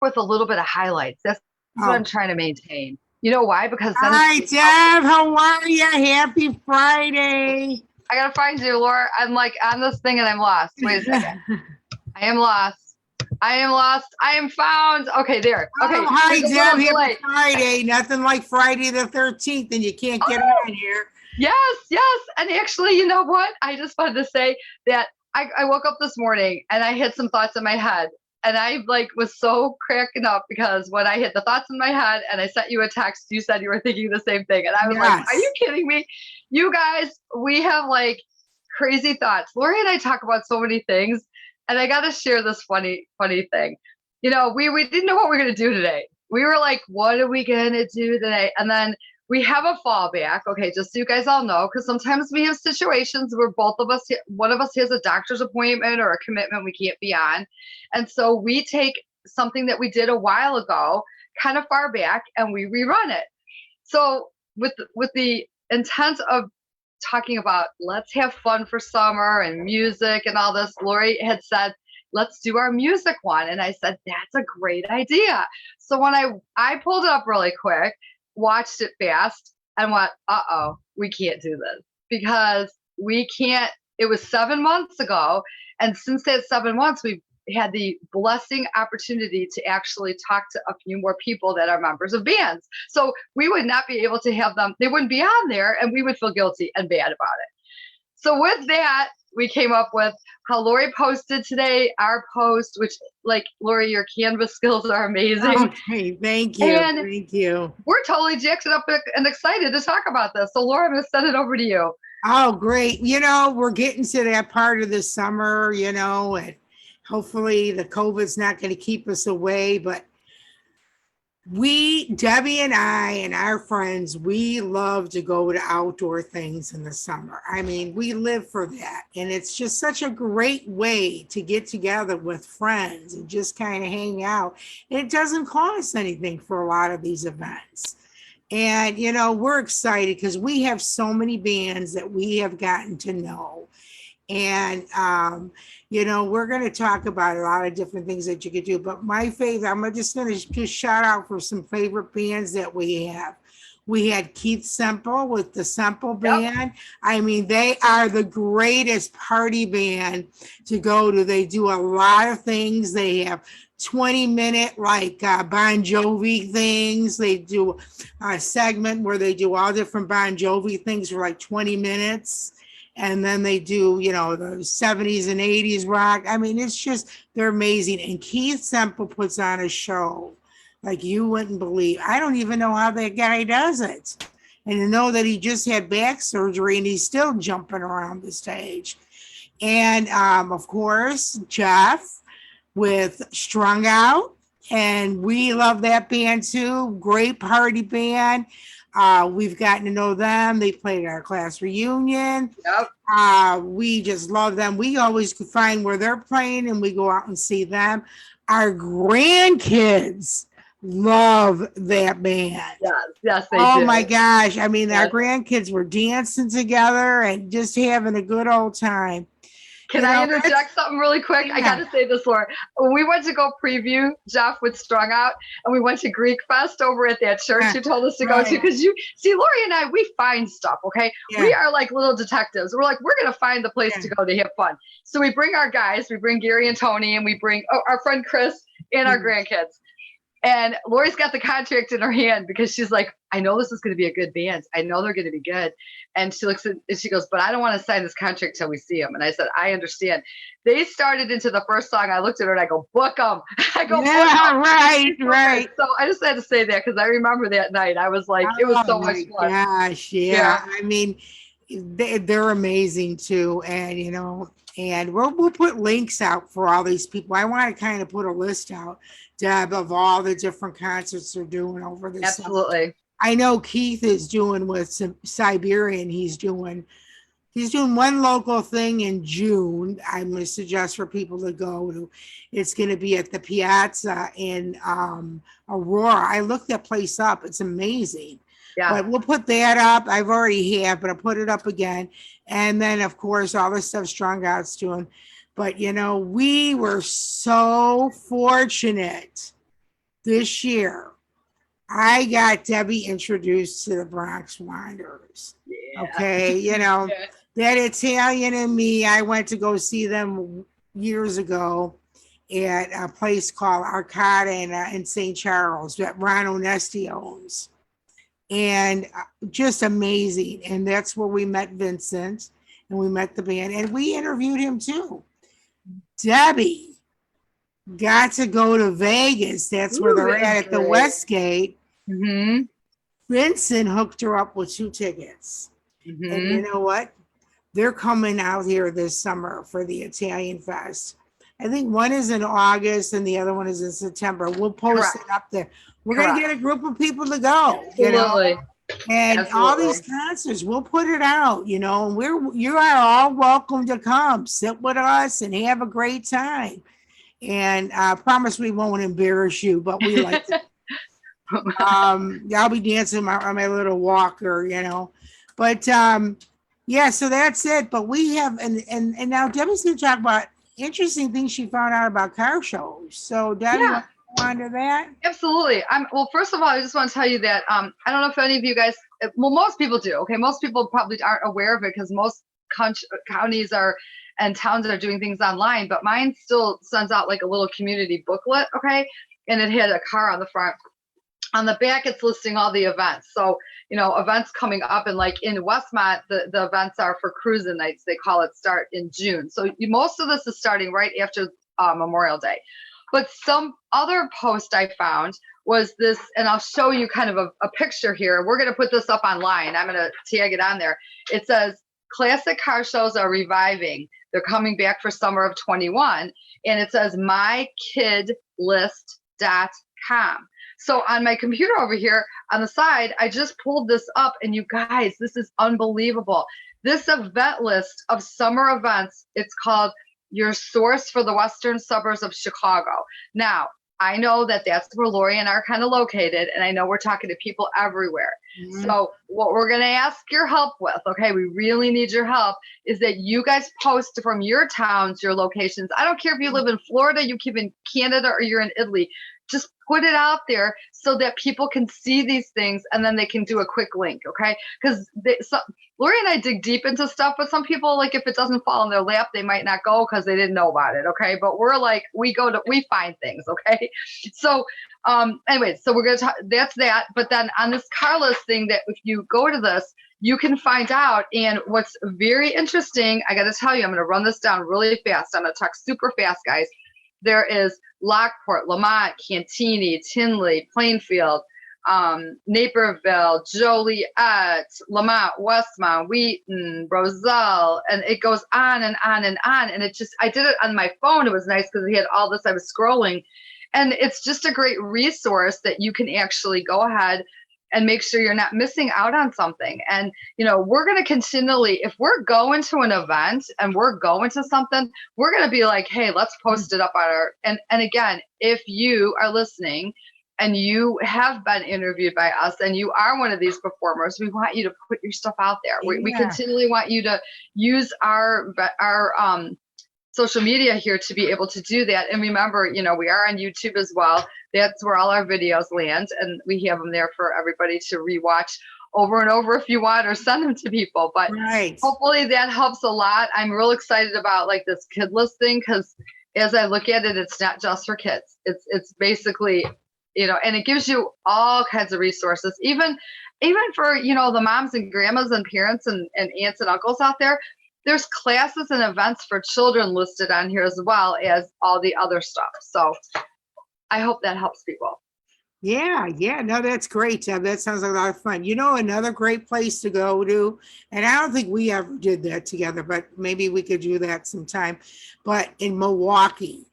with a little bit of highlights. That's what I'm Oh, trying to maintain. You know why? Because then it's hi, Deb. How are you? Happy Friday. I gotta find you, Laura. I'm like on this thing and I'm lost. Wait a second. I am lost. I am lost. I am found. Okay, there. Oh, Okay, hi, there's a Deb. little Happy delay. Friday. Nothing like Friday the 13th, and you can't get Oh, on here. yes, yes. And actually, you know what? I just wanted to say that I woke up this morning and I had some thoughts in my head. And I like was so cracking up because when I hit the thoughts in my head and I sent you a text, you said you were thinking the same thing. And I was like, are you Yes. kidding me? You guys, we have like crazy thoughts. Lori and I talk about so many things. And I gotta share this funny thing. You know, we didn't know what we were gonna do today. We were like, what are we gonna do today? And then we have a fallback, okay, just so you guys all know, because sometimes we have situations where both of us, one of us has a doctor's appointment or a commitment we can't be on. And so we take something that we did a while ago, kind of far back, and we rerun it. So with the intent of talking about let's have fun for summer and music and all this, Lori had said, let's do our music one. And I said, that's a great idea. So when I pulled it up really quick, watched it fast, and went, uh-oh, we can't do this because we can't. It was 7 months ago. And since that 7 months, we've had the blessing opportunity to actually talk to a few more people that are members of bands. So we would not be able to have them, they wouldn't be on there, and we would feel guilty and bad about it. So with that, we came up with how Lori posted today, our post, which, like, Lori, your Canvas skills are amazing. Okay. Thank you. And Thank you. we're totally jacked up and excited to talk about this. So, Laura, I'm going to send it over to you. Oh, great. We're getting to that part of the summer, and hopefully the COVID's not going to keep us away, but Debbie and I and our friends, we love to go to outdoor things in the summer. I mean, we live for that. And it's just such a great way to get together with friends and just kind of hang out. And it doesn't cost anything for a lot of these events. And, we're excited because we have so many bands that we have gotten to know. And, we're going to talk about a lot of different things that you could do. But my favorite, I'm just going to just shout out for some favorite bands that we have. We had Keith Semple with the Semple Yep. Band. I mean, they are the greatest party band to go to. They do a lot of things. They have 20-minute like Bon Jovi things. They do a segment where they do all different Bon Jovi things for like 20 minutes, and then they do, the 70s and 80s rock. I mean, they're amazing. And Keith Semple puts on a show like you wouldn't believe. I don't even know how that guy does it. And to know that he just had back surgery and he's still jumping around the stage. And of course, Jeff with Strung Out. And we love that band too. Great party band. We've gotten to know them. They played at our class reunion. Yep. We just love them. We always find where they're playing and we go out and see them. Our grandkids love that band. Yes. Yes, they Oh do. my gosh. I mean, our Yes. grandkids were dancing together and just having a good old time. Can I It's, interject something really quick? I got yeah, to say this, Laura. When we went to go preview Jeff with Strung Out, and we went to Greek Fest over at that church yeah, you told us to go to, right. because you see, Lori and I, we find stuff, okay? Yeah, We are like little detectives. We're like, we're going to find the place yeah. to go to have fun. So we bring our guys, we bring Gary and Tony, and we bring our friend Chris and our Yeah. grandkids. And Lori's got the contract in her hand because she's like, I know this is going to be a good band. I know they're going to be good. And she looks at and she goes, but I don't want to sign this contract till we see them. And I said, I understand. They started into the first song. I looked at her and I go, book them. I go, book Yeah, them. right, right. So I just had to say that because I remember that night. I was like, it was Oh so much my fun. gosh, yeah. Yeah. I mean, they're amazing too, and and we'll put links out for all these people. I want to kind of put a list out, Deb, of all the different concerts they're doing over this summer. Absolutely. I know Keith is doing with some Siberian. He's doing one local thing in June. I'm going to suggest for people to go to. It's going to be at the Piazza in Aurora. I looked that place up. It's amazing. Yeah. But we'll put that up. I've already have, but I'll put it up again. And then, of course, all the stuff Strong Out's doing. But, we were so fortunate. this year, I got Debbie introduced to the Bronx Wanderers. Yeah. Okay, Yeah. that Italian in me, I went to go see them years ago at a place called Arcata in St. Charles that Ron Onesti owns. And just amazing. And that's where we met Vincent and we met the band and we interviewed him too. Debbie got to go to Vegas. That's where they're at the Westgate. Mm-hmm. Vincent hooked her up with 2 tickets. Mm-hmm. And you know what? They're coming out here this summer for the Italian Fest. I think one is in August and the other one is in September. We'll post it up there. We're going to get a group of people to go. Absolutely. You know? And all these concerts, we'll put it out, you know, and you are all welcome to come sit with us and have a great time. And I promise we won't embarrass you, but we like to. I'll be dancing on my little walker, you know. But yeah, so that's it. But we have and now Debbie's gonna talk about interesting things she found out about car shows. So Debbie, want to go on to that? Absolutely. Well, first of all, I just want to tell you that I don't know if any of you guys, well, most people do. Okay, most people probably aren't aware of it because most counties and towns are doing things online, but mine still sends out like a little community booklet. Okay, and it had a car on the front. On the back, it's listing all the events. So, you know, events coming up, and like in Westmont, the events are for cruising nights. They call it, start in June. So most of this is starting right after Memorial Day. But some other post I found was this, and I'll show you kind of a picture here. We're going to put this up online. I'm going to tag it on there. It says, classic car shows are reviving. They're coming back for summer of 21. And it says mykidlist.com. So on my computer over here on the side, I just pulled this up, and you guys, this is unbelievable. This event list of summer events, it's called Your Source for the Western Suburbs of Chicago. Now, I know that that's where Lori and I are kind of located, and I know we're talking to people everywhere. Mm-hmm. So what we're going to ask your help with, okay, we really need your help, is that you guys post from your towns, your locations. I don't care if you live in Florida, you live in Canada, or you're in Italy. Just put it out there so that people can see these things, and then they can do a quick link, okay? Because Lori and I dig deep into stuff, but some people, like, if it doesn't fall in their lap, they might not go because they didn't know about it, okay? But we're like, we find things, okay? So anyway, so we're going to talk, that's that. But then on this car list thing, that if you go to this, you can find out. And what's very interesting, I got to tell you, I'm going to run this down really fast. I'm going to talk super fast, guys. There is Lockport, Lamont, Cantini, Tinley, Plainfield, Naperville, Joliet, Lamont, Westmont, Wheaton, Roselle, and it goes on and on and on. And I did it on my phone. It was nice because we had all this, I was scrolling, and it's just a great resource that you can actually go ahead and make sure you're not missing out on something. And, you know, we're going to continually, if we're going to an event and we're going to something, we're going to be like, hey, let's post it up on and again, if you are listening and you have been interviewed by us and you are one of these performers, we want you to put your stuff out there. We continually want you to use our social media here to be able to do that. And remember, you know, we are on YouTube as well. That's where all our videos land, and we have them there for everybody to rewatch over and over if you want, or send them to people. But hopefully that helps a lot. I'm real excited about like this kid list thing, because as I look at it, it's not just for kids. It's basically, you know, and it gives you all kinds of resources, even for, you know, the moms and grandmas and parents and aunts and uncles out there. There's classes and events for children listed on here as well as all the other stuff. So I hope that helps people. Yeah. No, that's great, Deb. That sounds like a lot of fun. You know, another great place to go to, and I don't think we ever did that together, but maybe we could do that sometime. But in Milwaukee,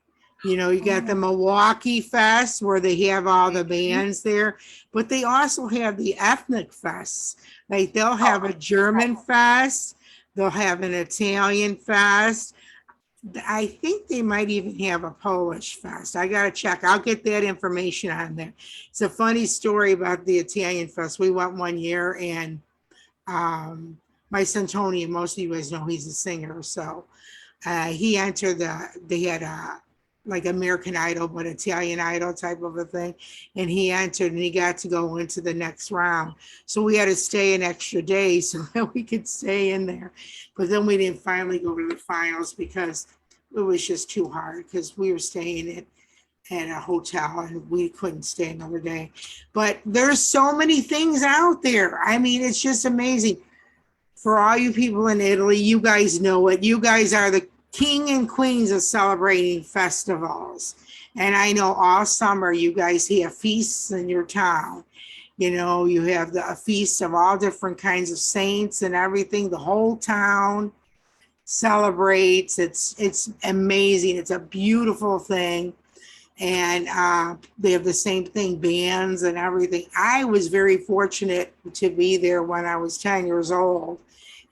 you know, you got the Milwaukee Fest where they have all the bands there, but they also have the ethnic fests. Like they'll have a German fest. They'll have an Italian fest. I think they might even have a Polish fest. I got to check. I'll get that information on there. It's a funny story about the Italian fest. We went one year, and my son Tony, and most of you guys know he's a singer. So he entered they had like American Idol, but Italian Idol type of a thing. And he entered and he got to go into the next round. So we had to stay an extra day so that we could stay in there. But then we didn't finally go to the finals because it was just too hard because we were staying at a hotel and we couldn't stay another day. But there's so many things out there. I mean, it's just amazing. For all you people in Italy, you guys know it. You guys are the king and queens of celebrating festivals. And I know all summer you guys have feasts in your town. You know, you have a feast of all different kinds of saints and everything. The whole town celebrates. It's amazing. It's a beautiful thing. And they have the same thing, bands and everything. I was very fortunate to be there when I was 10 years old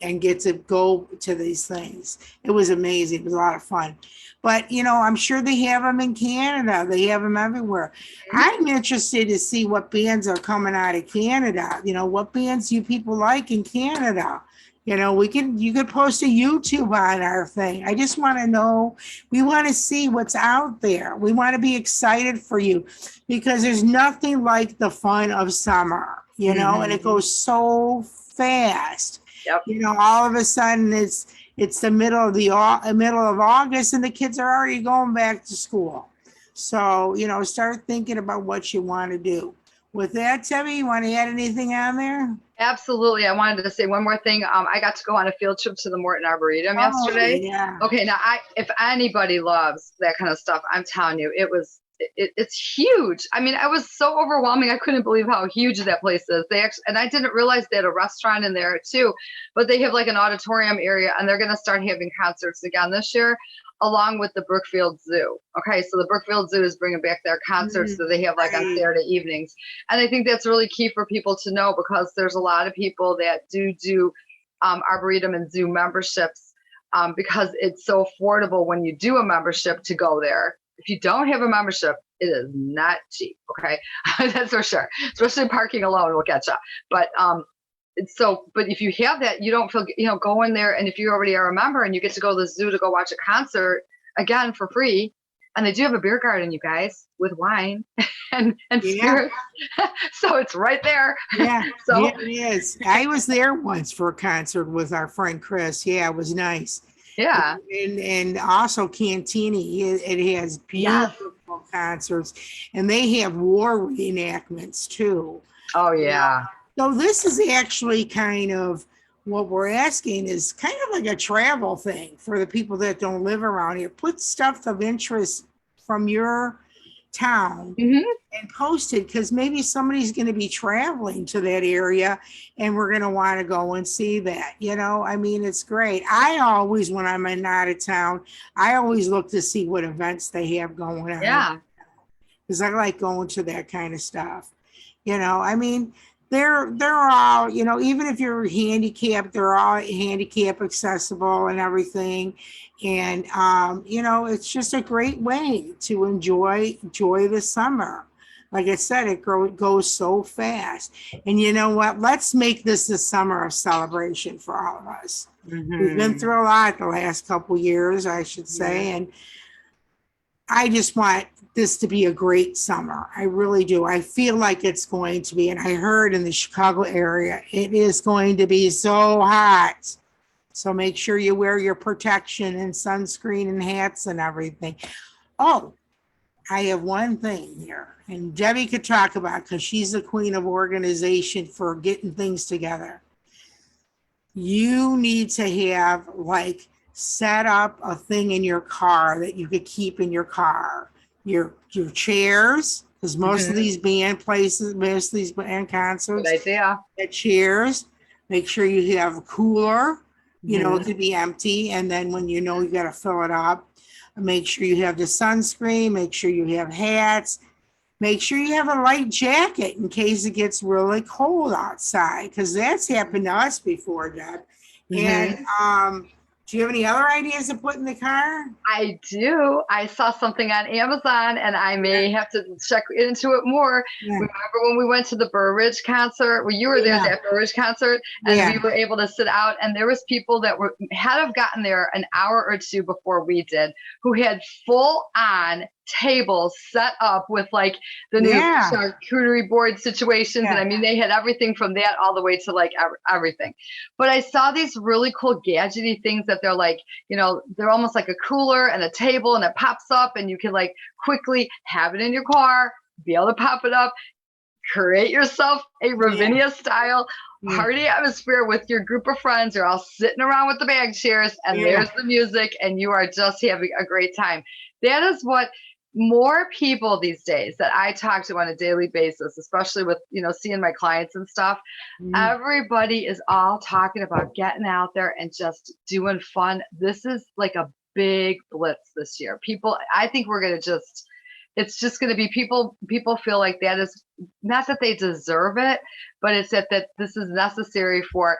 and get to go to these things. It was amazing. It was a lot of fun. But, you know, I'm sure they have them in Canada. They have them everywhere. I'm interested to see what bands are coming out of Canada. You know, what bands you people like in Canada? You know, you could post a YouTube on our thing. I just want to know, we want to see what's out there. We want to be excited for you because there's nothing like the fun of summer, you know, and it goes so fast. Yep. You know, all of a sudden it's the middle of August and the kids are already going back to school. So, you know, start thinking about what you want to do. With that, Debbie, you want to add anything on there? Absolutely. I wanted to say one more thing. I got to go on a field trip to the Morton Arboretum yesterday. Yeah. Okay, now if anybody loves that kind of stuff, I'm telling you, it's huge. I mean, I was so overwhelming. I couldn't believe how huge that place is. And I didn't realize they had a restaurant in there too, but they have like an auditorium area and they're going to start having concerts again this year, along with the Brookfield Zoo. Okay, so the Brookfield Zoo is bringing back their concerts that they have like on Saturday evenings. And I think that's really key for people to know because there's a lot of people that do Arboretum and Zoo memberships because it's so affordable when you do a membership to go there. If you don't have a membership, it is not cheap. Okay, that's for sure. Especially parking alone will get you. But but if you have that, you don't feel, you know, go in there. And if you already are a member and you get to go to the zoo to go watch a concert again for free, and they do have a beer garden, you guys, with wine and spirits. So it's right there. Yeah, so yeah, it is. I was there once for a concert with our friend Chris. Yeah, it was nice. Yeah. And also Cantini, it has beautiful concerts, and they have war reenactments too. Oh yeah. So this is actually kind of what we're asking is kind of like a travel thing for the people that don't live around here. Put stuff of interest from your town and post it because maybe somebody's going to be traveling to that area and we're going to want to go and see that. You know, I mean, it's great. I always, when I'm out of town, I always look to see what events they have going on. Yeah. Because I like going to that kind of stuff. You know, I mean, they're all, you know, even if you're handicapped, they're all handicap accessible and everything. And, you know, it's just a great way to enjoy the summer. Like I said, it goes so fast. And you know what? Let's make this the summer of celebration for all of us. We've been through a lot the last couple years, I should say. And I just want this to be a great summer. I really do. I feel like it's going to be, and I heard in the Chicago area, it is going to be so hot. So make sure you wear your protection and sunscreen and hats and everything. Oh, I have one thing here, and Debbie could talk about because she's the queen of organization for getting things together. You need to have like set up a thing in your car that you could keep in your car. Your chairs, because most of these band places, most of these band concerts, good idea. Get chairs. Make sure you have a cooler. You know, it could be empty, and then when you know you got to fill it up. Make sure you have the sunscreen. Make sure you have hats. Make sure you have a light jacket in case it gets really cold outside, because that's happened to us before, Deb. And Do you have any other ideas to put in the car? I do. I saw something on Amazon and I may have to check into it more. Yeah. Remember when we went to the Burr Ridge concert? Well, you were there at that Burr Ridge concert and Yeah. we were able to sit out and there was people that had have gotten there an hour or two before we did who had full on tables set up with like the new charcuterie board situations. And I mean, they had everything from that all the way to like everything. But I saw these really cool gadgety things that they're like, you know, they're almost like a cooler and a table and it pops up and you can like quickly have it in your car, be able to pop it up, create yourself a Ravinia style party atmosphere with your group of friends. You're all sitting around with the bag chairs and there's the music and you are just having a great time. That is what more people these days that I talk to on a daily basis, especially with, you know, seeing my clients and stuff, everybody is all talking about getting out there and just doing fun. This is like a big blitz this year. People, I think we're going to just, it's just going to be people feel like that is not that they deserve it, but it's that this is necessary for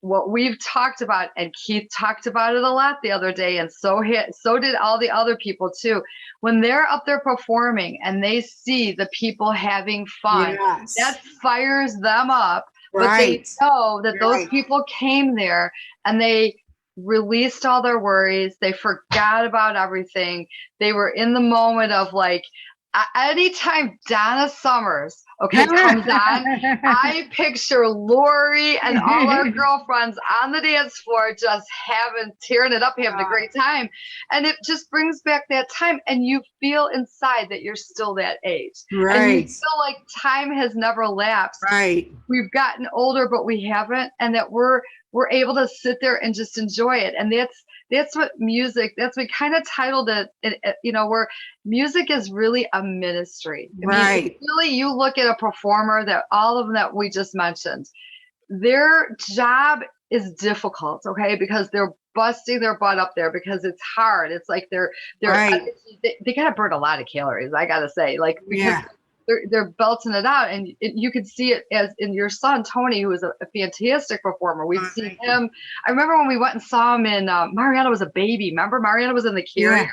what we've talked about, and Keith talked about it a lot the other day, and so did all the other people too. When they're up there performing and they see the people having fun, that fires them up. But they know that those people came there and they released all their worries. They forgot about everything. They were in the moment of like, anytime Donna Summers, comes on, I picture Lori and all our girlfriends on the dance floor just tearing it up, having a great time. And it just brings back that time. And you feel inside that you're still that age. Right. And you feel like time has never lapsed. Right. We've gotten older, but we haven't. And that we're able to sit there and just enjoy it. And that's what music, that's we kind of titled it, you know, where music is really a ministry. I mean, really, you look at a performer, that all of them that we just mentioned, their job is difficult, because they're busting their butt up there because it's hard. It's like they got to burn a lot of calories, I got to say, like, because they're belting it out, and you could see it as in your son Tony, who is a fantastic performer. We've seen him. I remember when we went and saw him in Mariana was a baby. Remember, Mariana was in the carrier.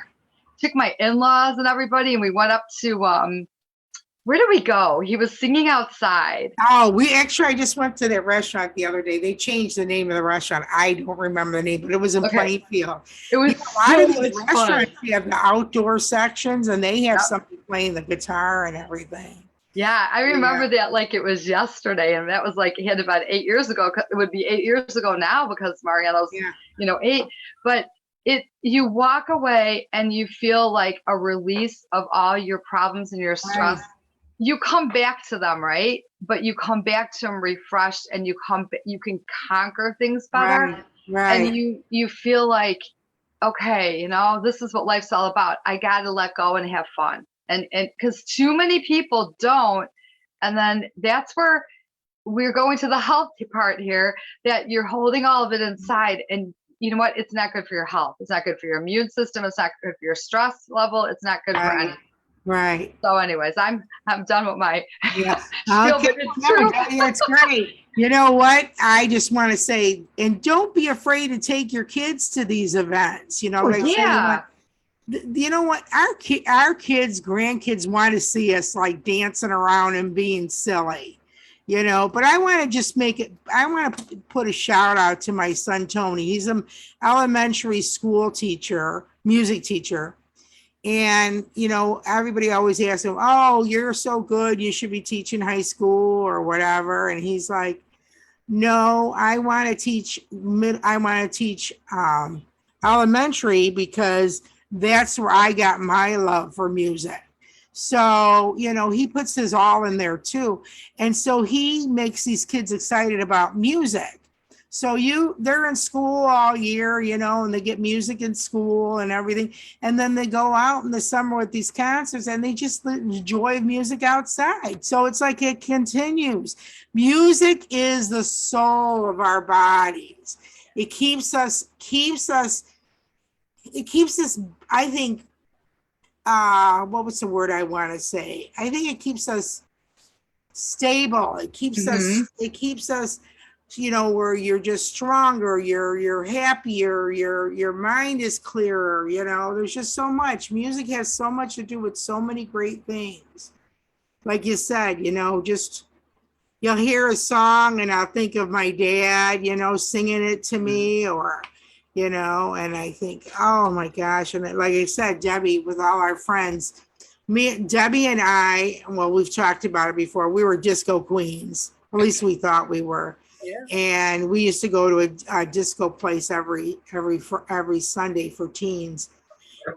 Took my in-laws and everybody, and we went up to where did we go? He was singing outside. Oh, I just went to that restaurant the other day. They changed the name of the restaurant. I don't remember the name, but it was in Plainfield. It was a lot of these restaurants have the outdoor sections, and they have somebody playing the guitar and everything. Yeah, I remember that like it was yesterday, and that was like it had about 8 years ago. It would be 8 years ago now because Mariano's 8. But you walk away and you feel like a release of all your problems and your stress. You come back to them, right? But you come back to them refreshed, and you can conquer things better. And you feel like, okay, you know, this is what life's all about. I got to let go and have fun. And because too many people don't. And then that's where we're going to the healthy part here, that you're holding all of it inside. And you know what? It's not good for your health. It's not good for your immune system. It's not good for your stress level. It's not good for anything. Right. So anyways, I'm done with my it's great. You know what? I just want to say, and don't be afraid to take your kids to these events. You know, you know what? Our kids, grandkids want to see us like dancing around and being silly, you know, but I want to just I want to put a shout out to my son, Tony. He's an elementary school teacher, music teacher. And, you know, everybody always asks him, oh, you're so good, you should be teaching high school or whatever. And he's like, no, I want to teach elementary because that's where I got my love for music. So, you know, he puts his all in there too. And so he makes these kids excited about music. So they're in school all year, you know, and they get music in school and everything. And then they go out in the summer with these concerts and they just enjoy music outside. So it's like it continues. Music is the soul of our bodies. It keeps us, I think, what was the word I want to say? I think it keeps us stable. It keeps us where you're just stronger, you're happier, your mind is clearer. There's just so much. Music has so much to do with so many great things. Like you said, just you'll hear a song and I'll think of my dad, singing it to me, or and I think, oh my gosh. And like I said, Debbie, with all our friends, Debbie and I, well, we've talked about it before. We were disco queens. At least we thought we were. Yeah. And we used to go to a disco place every Sunday for teens.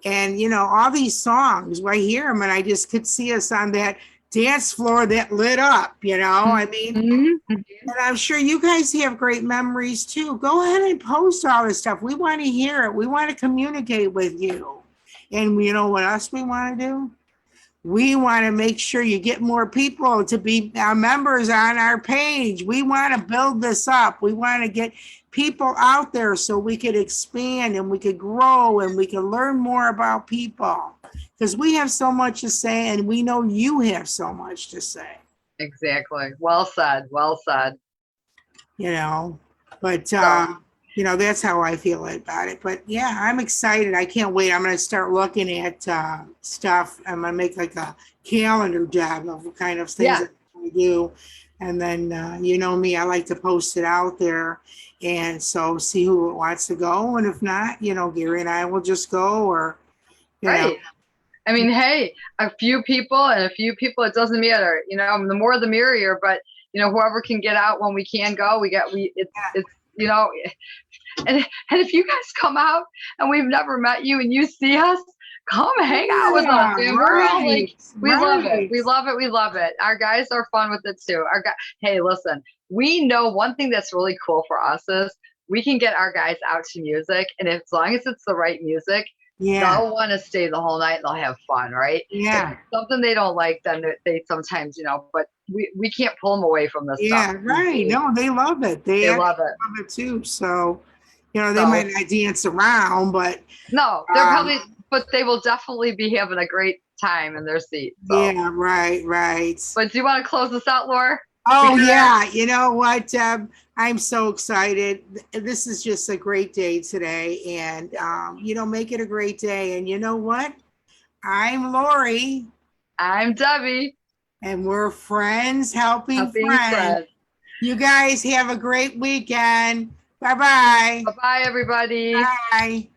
And all these songs, I hear them, and I just could see us on that dance floor that lit up. I mean, Mhm. and I'm sure you guys have great memories too. Go ahead and post all this stuff. We want to hear it. We want to communicate with you. And you know what else we want to do? We want to make sure you get more people to be our members on our page. We want to build this up. We want to get people out there so we could expand and we could grow and we can learn more about people, because we have so much to say and we know you have so much to say. Exactly. Well said. Well said. But that's how I feel about it. But yeah, I'm excited. I can't wait. I'm going to start looking at stuff. I'm going to make like a calendar job of what kind of things that I do. And then, me, I like to post it out there. And so see who wants to go. And if not, Gary and I will just go, or, Right. I mean, hey, a few people, it doesn't matter, the more the merrier, but whoever can get out when we can go, and if you guys come out and we've never met you and you see us, come hang out with us, dude. We're all like, we love it. We love it. We love it. Our guys are fun with it too. Hey, listen, we know one thing that's really cool for us is we can get our guys out to music, and as long as it's the right music, they'll want to stay the whole night and they'll have fun, right? Yeah. If it's something they don't like, then they sometimes, but we can't pull them away from this stuff. Yeah, right. No, they love it. They love it. Love it too. So, they might not dance around, but no, they're probably, but they will definitely be having a great time in their seat. So. Yeah, right. But do you want to close this out, Laura? Oh yeah, you know what? I'm so excited. This is just a great day today, and make it a great day. And you know what? I'm Lori. I'm Debbie. And we're friends helping friends. You guys have a great weekend. Bye-bye. Bye-bye, everybody. Bye.